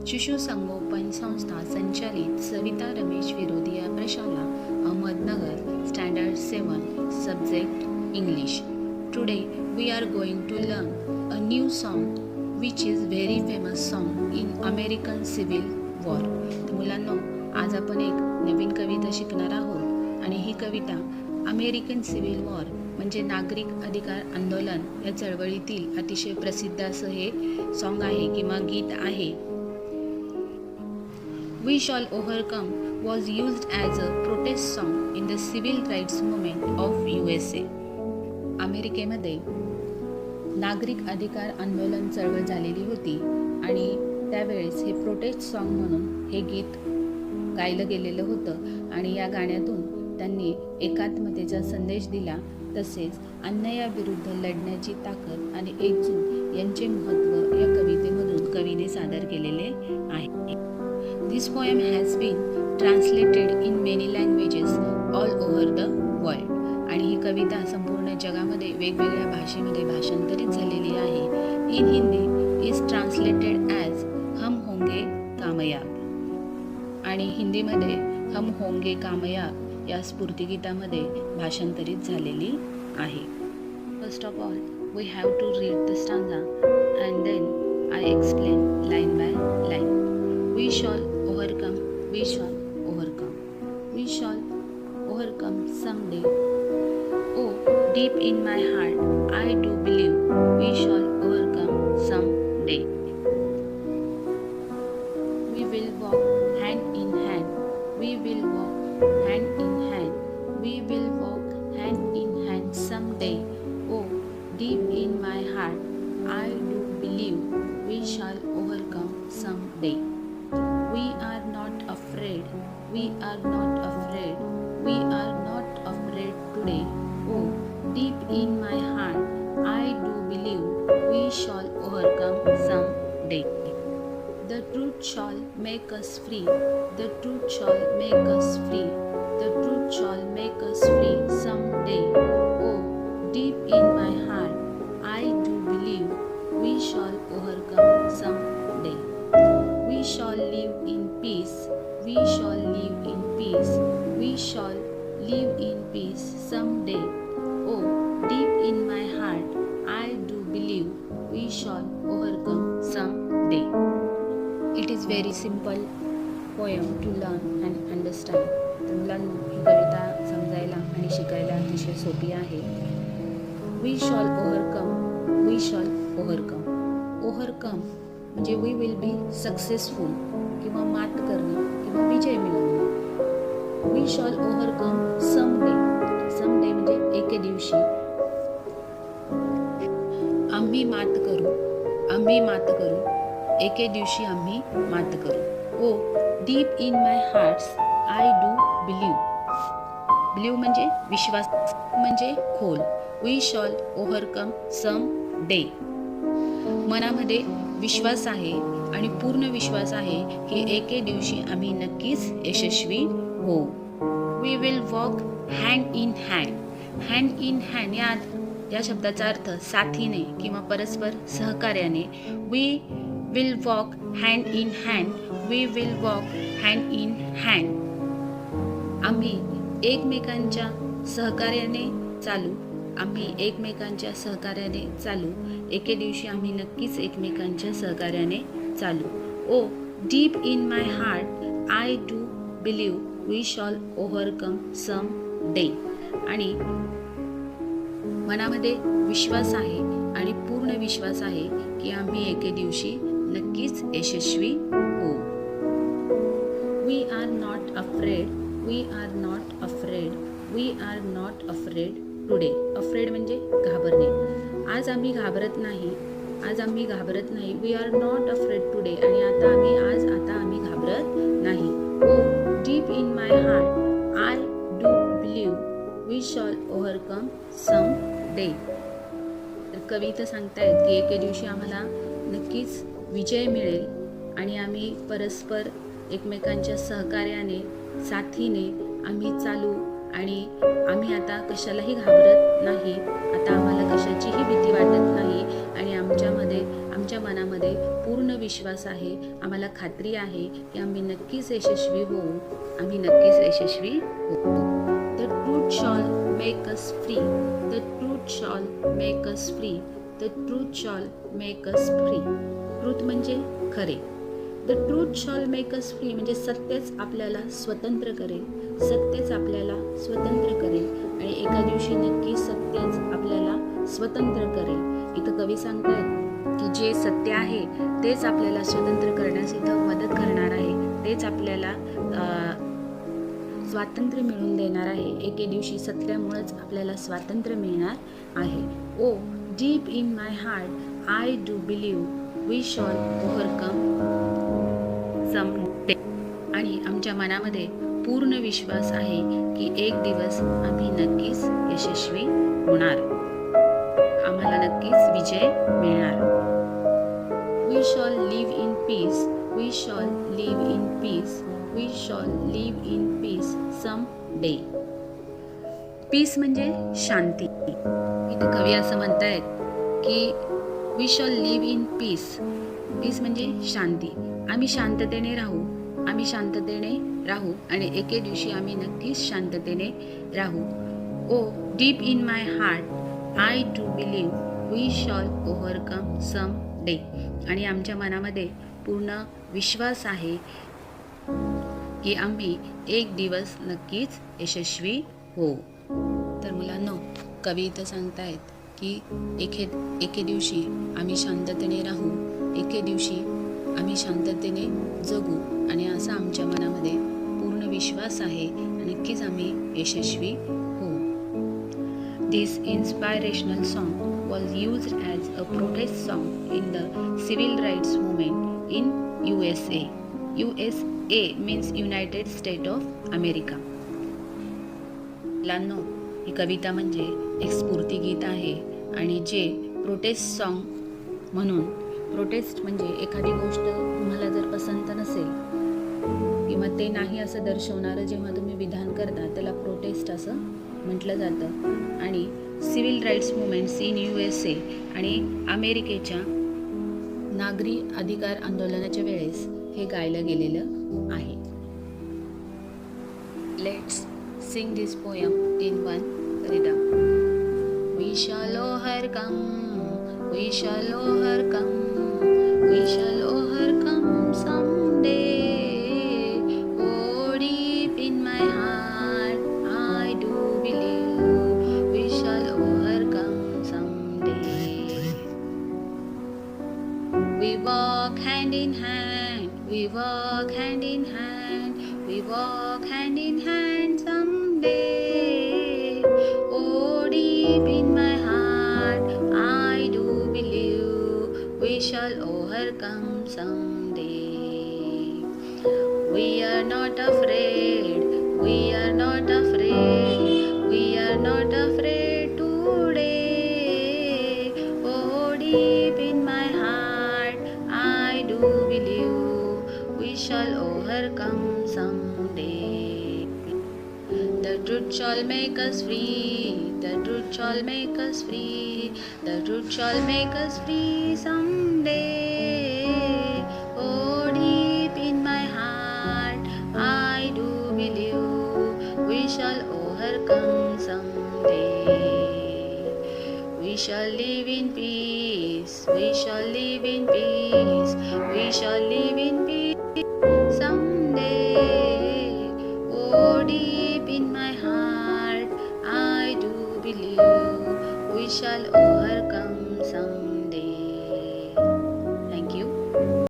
शिशु संगोपन संस्था संचालित सविता रमेश विरोधिया प्रशाला Ahmednagar standard 7 subject English. Today we are going to learn a new song which is very famous song in American Civil War. तर मुलांनो, आज आपण एक नवीन कविता शिकणार आहोत आणि ही कविता अमेरिकन सिव्हिल वॉर म्हणजे नागरिक अधिकार आंदोलन या चळवळीतील अतिशय प्रसिद्ध असं हे सॉन्ग आहे किंवा गीत आहे. We Shall Overcome was used as a protest song in the civil rights movement of USA. अमेरिकेमध्ये नागरिक अधिकार आंदोलन चळवळ झालेली होती आणि त्यावेळेस हे प्रोटेस्ट सॉन्ग म्हणून हे गीत गायलं गेलेलं होतं आणि या गाण्यातून त्यांनी एकात्मतेचा संदेश दिला. तसेच अन्यायाविरुद्ध लढण्याची ताकद आणि एकजूट यांचे महत्त्व या कवितेमधून कवीने सादर केलेले आहे. This poem has been translated in many languages all over the world. आणि ही कविता संपूर्ण जगामध्ये वेगवेगळ्या भाषेमध्ये भाषांतरित झालेली आहे. In Hindi is translated as हम होंगे कामयाब आणि हिंदीमध्ये हम होंगे कामयाब या स्फूर्तिगीतामध्ये भाषांतरित झालेली आहे. First of all, we have to read the stanza and then I explain line by line. We shall overcome, we shall overcome, we shall overcome someday. Oh, deep in my heart, I do believe we shall overcome someday. We will walk hand in hand, we will walk hand in hand, we will walk hand in hand someday. Oh, deep in my heart, I do believe we shall overcome someday. We are not afraid, we are not afraid, we are not afraid today. Oh, deep in my heart, I do believe we shall overcome someday. The truth shall make us free, the truth shall make us free, the truth shall make us free someday. Oh, deep in my heart, I do believe we shall overcome someday. We shall live in peace, we shall live in peace, we shall live in peace someday. Oh, deep in my heart, I do believe we shall overcome someday. It is very simple poem to learn and understand. तर मुलांनो, ही कविता समजायला आणि शिकायला अतिशय सोपी आहे. We shall overcome, we shall overcome. Overcome म्हणजे we will be successful किंवा मात करणे किंवा विजय मिळवणे. We shall overcome someday, someday म्हणजे एके दिवशी. आम्ही मात करू, आम्ही मात करू, एके दिवशी आम्ही मात करू. Oh deep in my hearts I do believe, believe म्हणजे विश्वास म्हणजे खोल. We shall overcome some day, मनामध्ये विश्वास आहे आणि पूर्ण विश्वास आहे की एके दिवशी आम्ही नक्कीच यशस्वी होऊ. We will walk hand in hand, hand in hand या शब्दाचा अर्थ साथीने किंवा परस्पर सहकार्याने. We will walk hand in hand, we will walk hand in hand. आम्ही एकमेकांच्या सहकार्याने चालू, आम्ही एकमेकांच्या सहकार्याने चालू, एके दिवशी आम्ही नक्कीच एकमेकांच्या सहकार्याने चालू. Oh deep in my heart I do believe we shall overcome some day. आणि मनामध्ये विश्वास आहे आणि पूर्ण विश्वास आहे की आम्ही एके दिवशी नक्कीच यशस्वी होऊ. We are not afraid, we are not afraid, we are not afraid today. Afraid म्हणजे घाबरणे. आज आम्ही घाबरत नाही, आज आम्ही घाबरत नाही. We are not afraid today आणि आता आम्ही घाबरत नाही. Oh deep in my heart I do believe we shall overcome some day. तर कवी तर सांगतायत की एके दिवशी आम्हाला नक्कीच विजय मिळेल आणि आम्ही परस्पर एकमेकांच्या सहकार्याने साथीने आम्ही चालू आणि आम्ही आता कशालाही घाबरत नाही. आता आम्हाला कशाचीही भीती वाटत नाही आणि आमच्या मनामध्ये पूर्ण विश्वास आहे, आम्हाला खात्री आहे की आम्ही नक्कीच यशस्वी होऊ. The truth shall make us free. The truth shall make us free. The truth shall make us free. Truth म्हणजे खरे. The truth shall make us free म्हणजे सत्यच आपल्याला स्वतंत्र करेल. आणि एका दिवशी नक्की सत्यच आपल्याला स्वतंत्र करेल. इथं कवी सांगतायत की जे सत्य आहे तेच आपल्याला स्वतंत्र करण्यास इथं मदत करणार आहे, तेच आपल्याला स्वातंत्र्य मिळवून देणार आहे. एके दिवशी सत्यामुळेच आपल्याला स्वातंत्र्य मिळणार आहे. Oh deep in my heart I do believe we shall overcome some day. आणि आमच्या मनामध्ये पूर्ण विश्वास आहे की एक दिवस आम्ही नक्कीच यशस्वी होणार, आम्हाला नक्कीच विजय मिळणार. We shall live in peace. We shall live in peace. We shall live in peace someday. Peace म्हणजे शांती. इथे कवी असं म्हणतायत की we shall live in peace. Peace म्हणजे शांती. आम्ही शांततेने राहू आणि एके दिवशी आम्ही नक्कीच शांततेने राहू. Oh deep in my heart I do believe we shall overcome some day. आणि आमच्या मनामध्ये पूर्ण विश्वास आहे की आम्ही एक दिवस नक्कीच यशस्वी होऊ. तर मुलांनो, कवी इथं सांगतायत की एके दिवशी आम्ही शांततेने राहू, एके दिवशी आम्ही शांततेने जगू आणि असा आमच्या मनामध्ये पूर्ण विश्वास आहे, नक्कीच आम्ही यशस्वी होऊ. This inspirational song was used as a protest song in the civil rights movement in USA. USA means United States of America. मुलांनो, ही कविता म्हणजे एक स्फूर्तिगीत आहे आणि जे प्रोटेस्ट सॉन्ग म्हणून, प्रोटेस्ट म्हणजे एखादी गोष्ट तुम्हाला जर पसंत नसेल किंवा ते नाही असं दर्शवणारं जेव्हा तुम्ही विधान करता त्याला प्रोटेस्ट असं म्हटलं जातं. आणि civil rights movements in USA आणि अमेरिकेच्या नागरी अधिकार आंदोलनाच्या वेळेस हे गायलं गेलेलं आहे. Let's Singh this poem in one rhythm. We shall overcome, we shall overcome, we shall overcome someday. Oh, deep in my heart, I do believe we shall overcome someday. We walk hand in hand, we walk hand in hand, we walk hand in hand someday. Oh, deep in my heart, I do believe we shall overcome someday. We are not afraid, we are not afraid, we are not afraid today. Oh, deep in my heart, I do believe we shall overcome someday. The truth shall make us free, the truth shall make us free, the truth shall make us free someday. Oh, deep in my heart, I do believe we shall overcome someday. We shall live in peace, we shall live in peace, we shall live in